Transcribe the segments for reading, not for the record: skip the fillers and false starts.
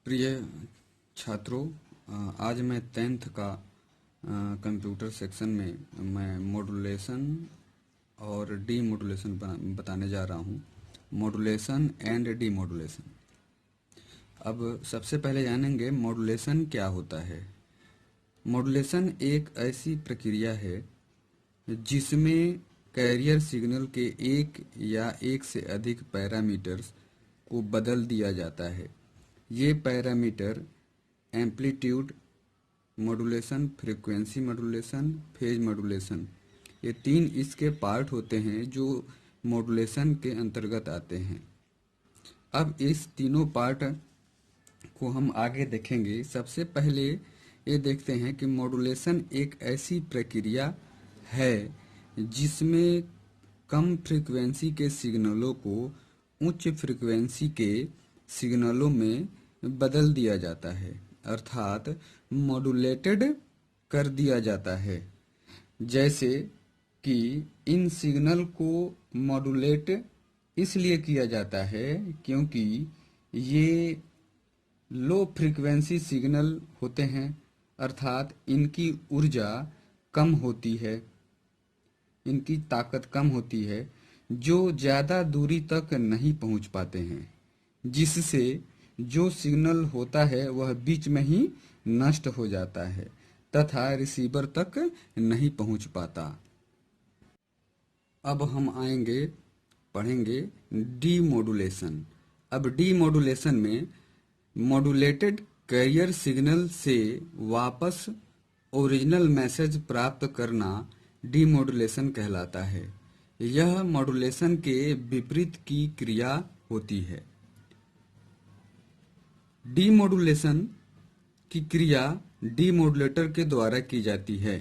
प्रिय छात्रों, आज मैं 10th का कंप्यूटर सेक्शन में मैं मॉड्यूलेशन और डी मॉड्यूलेशन बताने जा रहा हूँ। Modulation and D modulation. अब सबसे पहले जानेंगे मॉड्यूलेशन क्या होता है। मॉड्यूलेशन एक ऐसी प्रक्रिया है जिसमें कैरियर सिग्नल के एक या एक से अधिक पैरामीटर्स को बदल दिया जाता है। ये parameter amplitude modulation, frequency modulation, phase modulation, ये तीन इसके पार्ट होते हैं जो मॉड्यूलेशन के अंतर्गत आते हैं। अब इस तीनों पार्ट को हम आगे देखेंगे। सबसे पहले ये देखते हैं कि मॉड्यूलेशन एक ऐसी प्रक्रिया है जिसमें कम फ्रीक्वेंसी के सिग्नलों को उच्च फ्रीक्वेंसी के सिग्नलों में बदल दिया जाता है, अर्थात मॉड्यूलेटेड कर दिया जाता है। जैसे कि इन सिग्नल को मॉड्यूलेट इसलिए किया जाता है क्योंकि ये लो फ्रीक्वेंसी सिग्नल होते हैं, अर्थात इनकी ऊर्जा कम होती है, इनकी ताकत कम होती है, जो ज़्यादा दूरी तक नहीं पहुंच पाते हैं, जिससे जो सिग्नल होता है वह बीच में ही नष्ट हो जाता है तथा रिसीवर तक नहीं पहुंच पाता। अब हम पढ़ेंगे डी मॉड्यूलेशन। अब डी मॉड्यूलेशन में मॉड्यूलेटेड कैरियर सिग्नल से वापस ओरिजिनल मैसेज प्राप्त करना डीमॉड्यूलेशन कहलाता है। यह मॉड्यूलेशन के विपरीत की क्रिया होती है। डीमॉड्यूलेशन की क्रिया डीमॉड्यूलेटर के द्वारा की जाती है।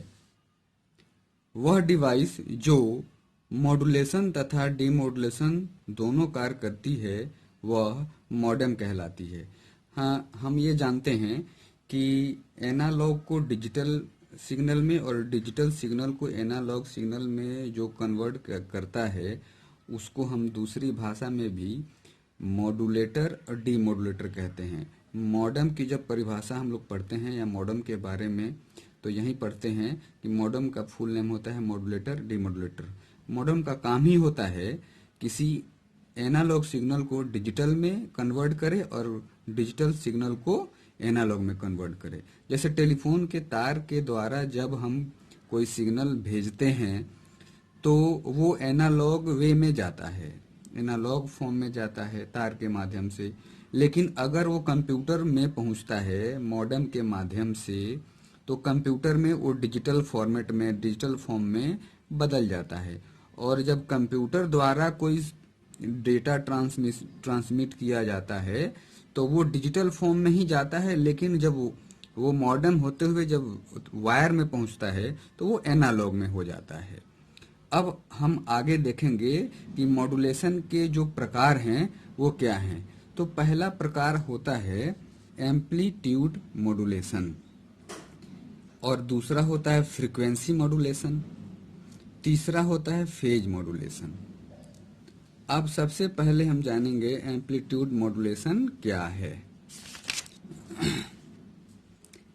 वह डिवाइस जो मॉड्यूलेशन तथा डीमॉड्यूलेशन दोनों कार्य करती है वह मॉडेम कहलाती है। हाँ, हम ये जानते हैं कि एनालॉग को डिजिटल सिग्नल में और डिजिटल सिग्नल को एनालॉग सिग्नल में जो कन्वर्ट करता है उसको हम दूसरी भाषा में भी मॉड्यूलेटर और डीमॉड्यूलेटर कहते हैं। मॉडेम की जब परिभाषा हम लोग पढ़ते हैं या मॉडेम के बारे में तो यही पढ़ते हैं कि मॉडेम का फुल नेम होता है मॉड्यूलेटर, डीमॉड्यूलेटर। मॉडेम का काम ही होता है किसी एनालॉग सिग्नल को डिजिटल में कन्वर्ट करे और डिजिटल सिग्नल को एनालॉग में कन्वर्ट करे। जैसे टेलीफोन के तार के द्वारा जब हम कोई सिग्नल भेजते हैं तो वो एनालॉग वे में जाता है, एनालॉग फॉर्म में जाता है तार के माध्यम से। लेकिन अगर वो कंप्यूटर में पहुंचता है मॉडेम के माध्यम से तो कंप्यूटर में वो डिजिटल फॉर्मेट में, डिजिटल फॉर्म में बदल जाता है। और जब कंप्यूटर द्वारा कोई डेटा ट्रांसमिट किया जाता है तो वो डिजिटल फॉर्म में ही जाता है, लेकिन जब वो मॉडेम होते हुए जब वायर में पहुंचता है तो वो एनालॉग में हो जाता है। अब हम आगे देखेंगे कि मॉड्यूलेशन के जो प्रकार हैं वो क्या हैं। तो पहला प्रकार होता है एम्पलीट्यूड मॉड्यूलेशन और दूसरा होता है फ्रीक्वेंसी मॉड्यूलेशन, तीसरा होता है फेज मॉड्यूलेशन। अब सबसे पहले हम जानेंगे एम्पलीट्यूड मॉड्यूलेशन क्या है।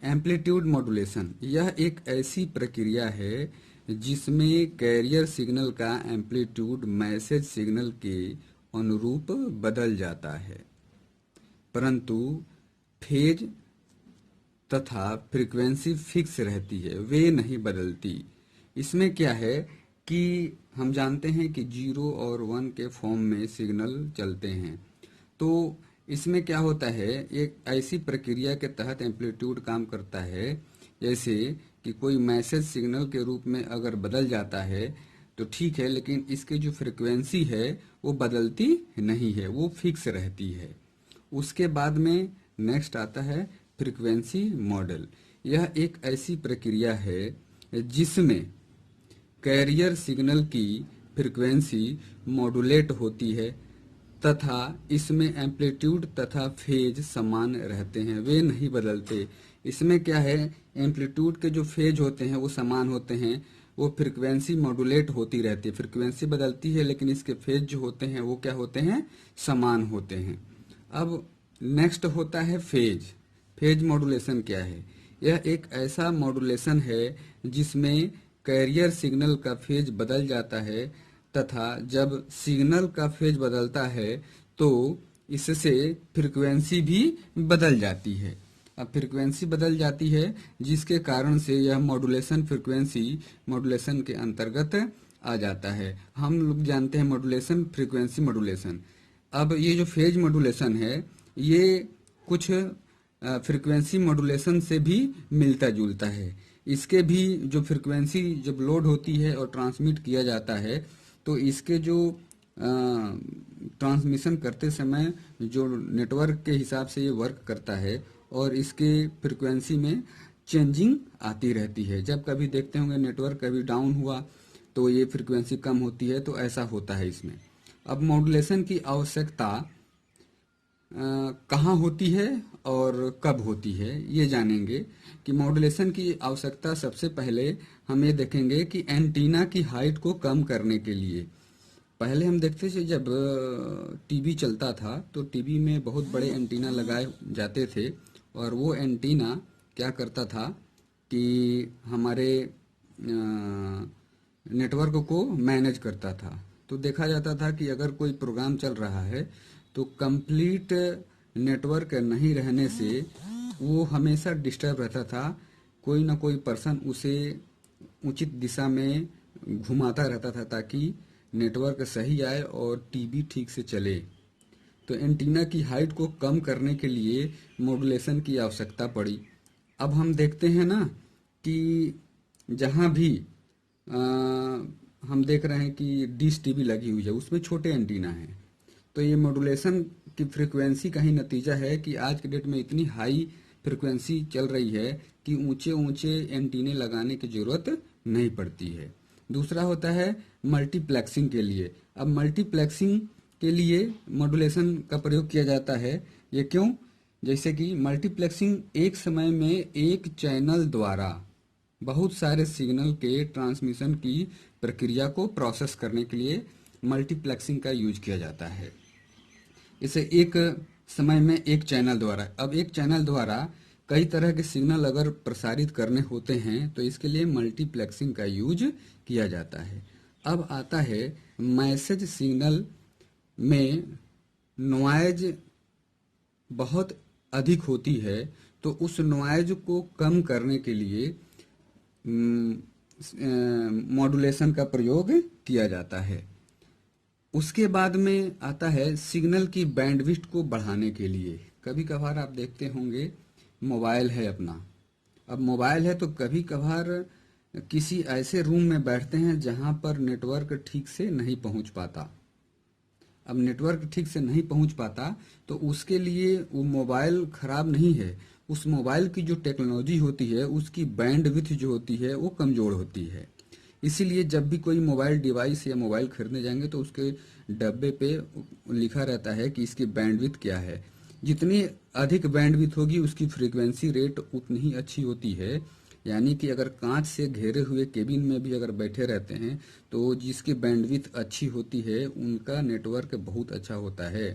एम्पलीट्यूड मॉड्यूलेशन यह एक ऐसी प्रक्रिया है जिसमें कैरियर सिग्नल का एम्पलीट्यूड मैसेज सिग्नल के अनुरूप बदल जाता है, परंतु फेज तथा फ्रीक्वेंसी फिक्स रहती है, वे नहीं बदलती। इसमें क्या है कि हम जानते हैं कि 0 और 1 के फॉर्म में सिग्नल चलते हैं। तो इसमें क्या होता है, एक ऐसी प्रक्रिया के तहत एम्पलीट्यूड काम करता है जैसे कि कोई मैसेज सिग्नल के रूप में अगर बदल जाता है तो ठीक है, लेकिन इसकी जो फ्रीक्वेंसी है वो बदलती नहीं है, वो फिक्स रहती है। उसके बाद में नेक्स्ट आता है फ्रीक्वेंसी मॉडल। यह एक ऐसी प्रक्रिया है जिसमें कैरियर सिग्नल की फ्रीक्वेंसी मॉड्यूलेट होती है तथा इसमें एम्पलीट्यूड तथा फेज समान रहते हैं, वे नहीं बदलते। इसमें क्या है, एम्पलीट्यूड के जो फेज होते हैं वो समान होते हैं, वो फ्रीक्वेंसी मॉड्यूलेट होती रहती है, फ्रीक्वेंसी बदलती है लेकिन इसके फेज जो होते हैं वो क्या होते हैं, समान होते हैं। अब नेक्स्ट होता है फेज। फेज मॉड्यूलेशन क्या है? यह एक ऐसा मॉड्यूलेशन है जिसमें कैरियर सिग्नल का फेज बदल जाता है तथा जब सिग्नल का फेज बदलता है तो इससे फ्रीक्वेंसी भी बदल जाती है। अब फ्रीक्वेंसी बदल जाती है जिसके कारण से यह मॉड्यूलेशन फ्रीक्वेंसी मॉड्यूलेशन के अंतर्गत आ जाता है। हम लोग जानते हैं मॉड्यूलेशन, फ्रीक्वेंसी मॉड्यूलेशन। अब ये जो फेज मॉड्यूलेशन है ये कुछ फ्रीक्वेंसी मॉड्यूलेशन से भी मिलता जुलता है। इसके भी जो फ्रीक्वेंसी जब लोड होती है और ट्रांसमिट किया जाता है तो इसके जो ट्रांसमिशन करते समय जो नेटवर्क के हिसाब से ये वर्क करता है और इसके फ्रीक्वेंसी में चेंजिंग आती रहती है। जब कभी देखते होंगे नेटवर्क कभी डाउन हुआ तो ये फ्रीक्वेंसी कम होती है, तो ऐसा होता है इसमें। अब मॉड्यूलेशन की आवश्यकता कहाँ होती है और कब होती है ये जानेंगे। कि मॉड्यूलेशन की आवश्यकता सबसे पहले हम ये देखेंगे कि एंटीना की हाइट को कम करने के लिए। पहले हम देखते थे जब टीवी चलता था तो टीवी में बहुत बड़े एंटीना लगाए जाते थे और वो एंटीना क्या करता था कि हमारे नेटवर्क को मैनेज करता था। तो देखा जाता था कि अगर कोई प्रोग्राम चल रहा है तो कंप्लीट नेटवर्क नहीं रहने से वो हमेशा डिस्टर्ब रहता था। कोई ना कोई पर्सन उसे उचित दिशा में घुमाता रहता था ताकि नेटवर्क सही आए और टीवी ठीक से चले। तो एंटीना की हाइट को कम करने के लिए मॉड्यूलेशन की आवश्यकता पड़ी। अब हम देखते हैं ना कि जहाँ भी हम देख रहे हैं कि डिश टीवी लगी हुई है उसमें छोटे एंटीना हैं। तो ये मॉड्यूलेशन की फ्रीक्वेंसी का ही नतीजा है कि आज के डेट में इतनी हाई फ्रीक्वेंसी चल रही है कि ऊंचे ऊंचे एंटीने लगाने की जरूरत नहीं पड़ती है। दूसरा होता है मल्टीप्लेक्सिंग के लिए। अब मल्टीप्लेक्सिंग के लिए मॉड्यूलेशन का प्रयोग किया जाता है। ये क्यों? जैसे कि मल्टीप्लेक्सिंग एक समय में एक चैनल द्वारा बहुत सारे सिग्नल के ट्रांसमिशन की प्रक्रिया को प्रोसेस करने के लिए मल्टीप्लेक्सिंग का यूज किया जाता है। इसे एक समय में एक चैनल द्वारा, अब एक चैनल द्वारा कई तरह के सिग्नल अगर प्रसारित करने होते हैं तो इसके लिए मल्टीप्लेक्सिंग का यूज किया जाता है। अब आता है मैसेज सिग्नल में नॉइज बहुत अधिक होती है तो उस नॉइज को कम करने के लिए मॉड्यूलेशन का प्रयोग किया जाता है। उसके बाद में आता है सिग्नल की बैंडविड्थ को बढ़ाने के लिए। कभी कभार आप देखते होंगे मोबाइल है अपना, अब मोबाइल है तो कभी कभार किसी ऐसे रूम में बैठते हैं जहां पर नेटवर्क ठीक से नहीं पहुंच पाता। अब नेटवर्क ठीक से नहीं पहुंच पाता तो उसके लिए वो मोबाइल खराब नहीं है, उस मोबाइल की जो टेक्नोलॉजी होती है उसकी बैंडविड्थ जो होती है वो कमजोर होती है। इसीलिए जब भी कोई मोबाइल डिवाइस या मोबाइल खरीदने जाएंगे तो उसके डब्बे पे लिखा रहता है कि इसकी बैंडविड्थ क्या है। जितनी अधिक बैंडविड्थ होगी उसकी फ्रीक्वेंसी रेट उतनी ही अच्छी होती है। यानी कि अगर कांच से घेरे हुए केबिन में भी अगर बैठे रहते हैं तो जिसकी बैंडविड्थ अच्छी होती है उनका नेटवर्क बहुत अच्छा होता है।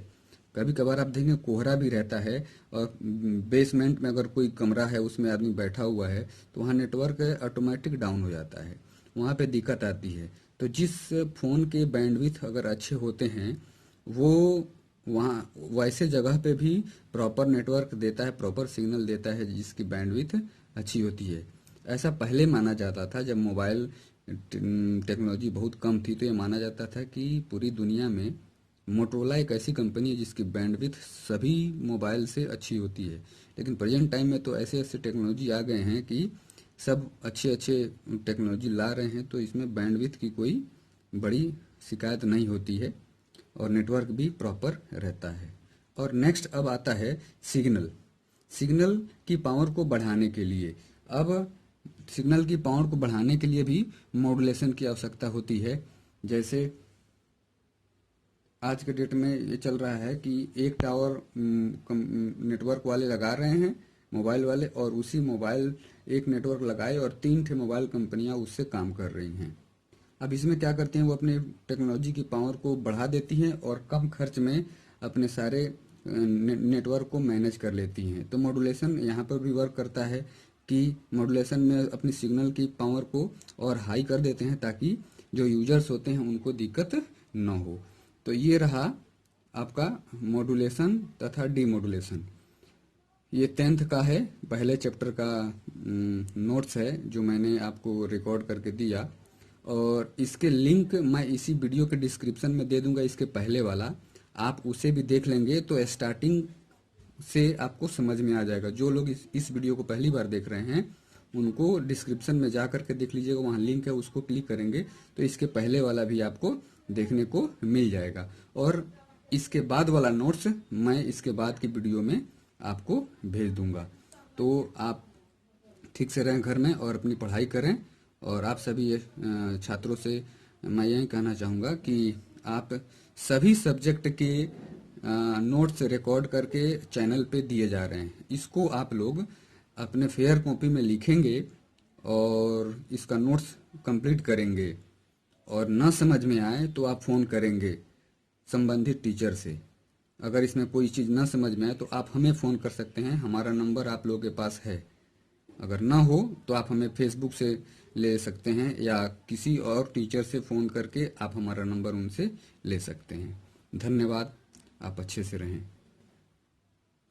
कभी कभार आप देखेंगे कोहरा भी रहता है और बेसमेंट में अगर कोई कमरा है उसमें आदमी बैठा हुआ है तो वहाँ नेटवर्क ऑटोमेटिक डाउन हो जाता है, वहाँ पे दिक्कत आती है। तो जिस फ़ोन के बैंडविड्थ अगर अच्छे होते हैं वो वहाँ वैसे जगह पे भी प्रॉपर नेटवर्क देता है, प्रॉपर सिग्नल देता है जिसकी बैंडविड्थ अच्छी होती है। ऐसा पहले माना जाता था जब मोबाइल टेक्नोलॉजी बहुत कम थी तो ये माना जाता था कि पूरी दुनिया में मोटरोला एक ऐसी कंपनी है जिसकी बैंडविड्थ सभी मोबाइल से अच्छी होती है। लेकिन प्रेजेंट टाइम में तो ऐसे ऐसे टेक्नोलॉजी आ गए हैं कि सब अच्छे अच्छे टेक्नोलॉजी ला रहे हैं तो इसमें बैंडविड्थ की कोई बड़ी शिकायत नहीं होती है और नेटवर्क भी प्रॉपर रहता है। और नेक्स्ट अब आता है सिग्नल। सिग्नल की पावर को बढ़ाने के लिए, अब सिग्नल की पावर को बढ़ाने के लिए भी मॉड्यूलेशन की आवश्यकता होती है। जैसे आज के डेट में ये चल रहा है कि एक टावर नेटवर्क वाले लगा रहे हैं मोबाइल वाले, और उसी मोबाइल एक नेटवर्क लगाए और 3 ठे मोबाइल कंपनियां उससे काम कर रही हैं। अब इसमें क्या करती हैं वो अपने टेक्नोलॉजी की पावर को बढ़ा देती हैं और कम खर्च में अपने सारे नेटवर्क को मैनेज कर लेती हैं। तो मॉड्यूलेशन यहाँ पर भी वर्क करता है कि मॉड्यूलेशन में अपनी सिग्नल की पावर को और हाई कर देते हैं ताकि जो यूजर्स होते हैं उनको दिक्कत न हो। तो ये रहा आपका मॉड्यूलेशन तथा डीमॉड्यूलेशन। ये 10th का है, पहले चैप्टर का नोट्स है जो मैंने आपको रिकॉर्ड करके दिया, और इसके लिंक मैं इसी वीडियो के डिस्क्रिप्शन में दे दूंगा। इसके पहले वाला आप उसे भी देख लेंगे तो स्टार्टिंग से आपको समझ में आ जाएगा। जो लोग इस वीडियो को पहली बार देख रहे हैं उनको डिस्क्रिप्शन में जा करके देख लीजिएगा, वहाँ लिंक है, उसको क्लिक करेंगे तो इसके पहले वाला भी आपको देखने को मिल जाएगा। और इसके बाद वाला नोट्स मैं इसके बाद की वीडियो में आपको भेज दूंगा। तो आप ठीक से रहें घर में और अपनी पढ़ाई करें। और आप सभी छात्रों से मैं यही कहना चाहूँगा कि आप सभी सब्जेक्ट के नोट्स रिकॉर्ड करके चैनल पे दिए जा रहे हैं, इसको आप लोग अपने फेयर कॉपी में लिखेंगे और इसका नोट्स कंप्लीट करेंगे। और न समझ में आए तो आप फ़ोन करेंगे संबंधित टीचर से। अगर इसमें कोई चीज़ न समझ में आए तो आप हमें फ़ोन कर सकते हैं, हमारा नंबर आप लोगों के पास है। अगर ना हो तो आप हमें फेसबुक से ले सकते हैं या किसी और टीचर से फ़ोन करके आप हमारा नंबर उनसे ले सकते हैं। धन्यवाद, आप अच्छे से रहें।